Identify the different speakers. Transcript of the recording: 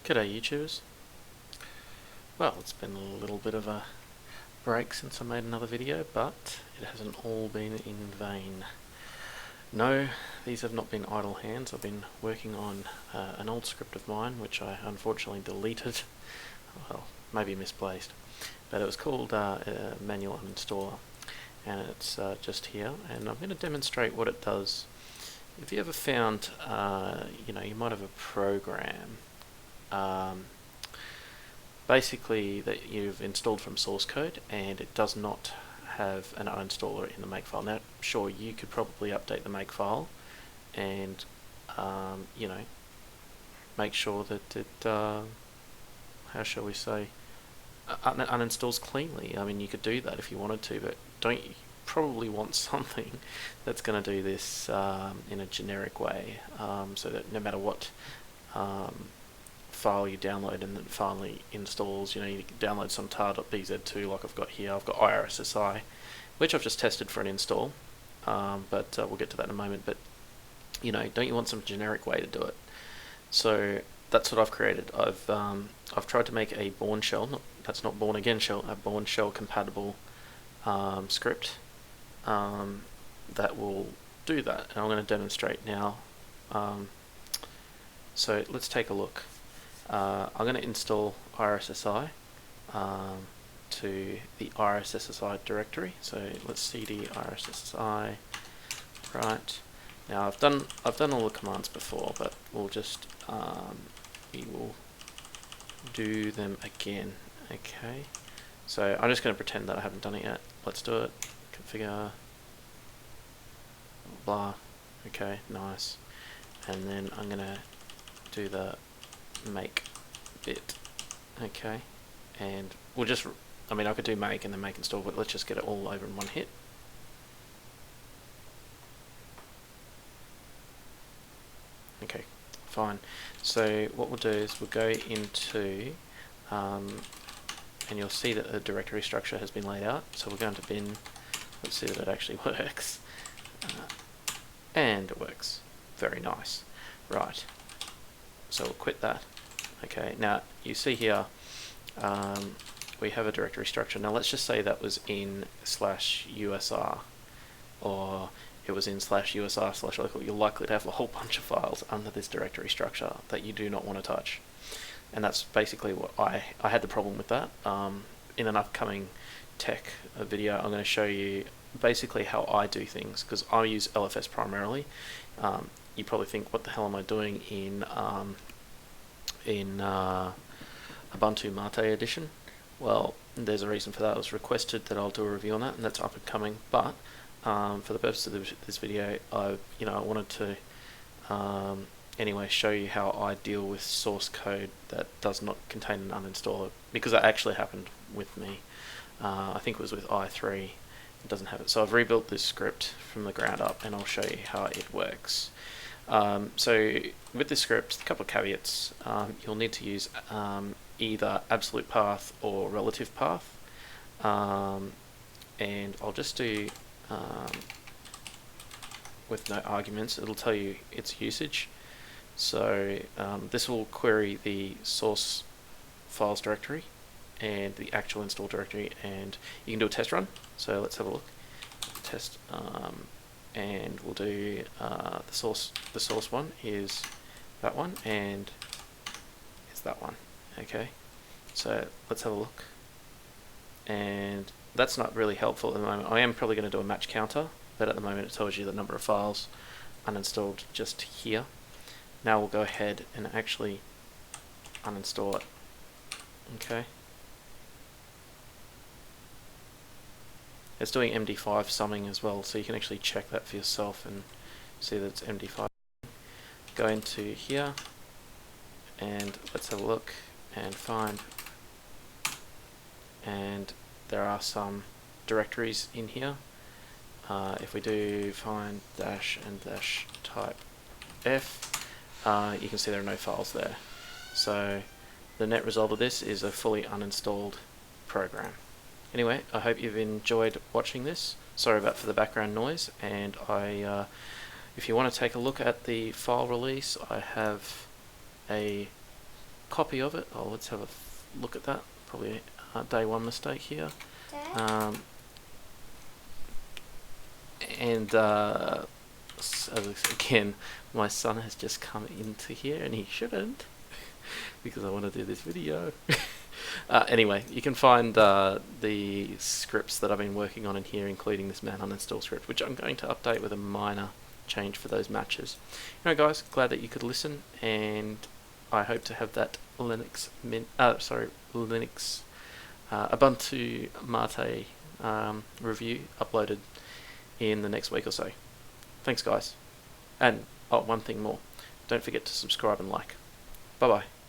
Speaker 1: G'day YouTubers. Well, it's been a little bit of a break since I made another video, but it hasn't all been in vain. No, these have not been idle hands. I've been working on an old script of mine, which I unfortunately deleted. Well, maybe misplaced. But it was called Manual Uninstaller, and it's just here. And I'm going to demonstrate what it does. If you ever found, you might have a program basically that you've installed from source code and it does not have an uninstaller in the make file. Now, sure, you could probably update the make file and make sure that it how shall we say, uninstalls cleanly. I mean, you could do that if you wanted to, but don't you probably want something that's going to do this in a generic way, so that no matter what file you download and then finally installs, you can download some tar.bz2 like I've got here. I've got IRSSI, which I've just tested for an install, but we'll get to that in a moment. But don't you want some generic way to do it? So that's what I've created. I've tried to make a Bourne Shell, that's not Bourne Again Shell, a Bourne Shell compatible script that will do that, and I'm going to demonstrate now. So let's take a look. I'm going to install IRSSI to the IRSSI directory. So let's cd IRSSI. Right. Now I've done all the commands before, but we'll just we will do them again. Okay. So I'm just going to pretend that I haven't done it yet. Let's do it. Configure. Blah. Okay. Nice. And then I'm going to do the make bit. Okay. And we'll just, I could do make and then make install, but let's just get it all over in one hit. Okay, fine. So what we'll do is we'll go into, and you'll see that the directory structure has been laid out. So we're going to bin. Let's see that it actually works. And it works. Very nice. Right. So we'll quit that. Okay, now you see here we have a directory structure. Now let's just say that was in /usr, or it was in /usr/local. You're likely to have a whole bunch of files under this directory structure that you do not want to touch. And that's basically what I had the problem with that. In an upcoming tech video, I'm going to show you basically how I do things, because I use LFS primarily. You probably think, what the hell am I doing in Ubuntu Mate edition? Well, there's a reason for that. It was requested that I'll do a review on that, and that's up and coming. But for the purpose of this video, I wanted to anyway show you how I deal with source code that does not contain an uninstaller, because that actually happened with me. I think it was with i3. It doesn't have it. So I've rebuilt this script from the ground up, and I'll show you how it works. So with this script, a couple of caveats. You'll need to use either absolute path or relative path, and I'll just do with no arguments. It'll tell you its usage. So this will query the source files directory and the actual install directory, and you can do a test run. So let's have a look. Test. And we'll do the source one is that one, and it's that one. Okay, so let's have a look. And that's not really helpful at the moment. I am probably going to do a match counter, but at the moment it tells you the number of files uninstalled just here. Now we'll go ahead and actually uninstall it. Okay. It's doing MD5 summing as well, so you can actually check that for yourself and see that it's MD5. Go into here, and let's have a look and find. And there are some directories in here. If we do find dash and dash type F, you can see there are no files there. So the net result of this is a fully uninstalled program. Anyway, I hope you've enjoyed watching this. Sorry for the background noise, and if you want to take a look at the file release, I have a copy of it. Oh, let's have a look at that. Probably a day one mistake here. And so again, my son has just come into here, and he shouldn't, because I want to do this video. Anyway, you can find the scripts that I've been working on in here, including this man uninstall script, which I'm going to update with a minor change for those matches. Guys, glad that you could listen, and I hope to have that Linux Ubuntu Mate review uploaded in the next week or so. Thanks, guys. And one thing more, don't forget to subscribe and like. Bye bye.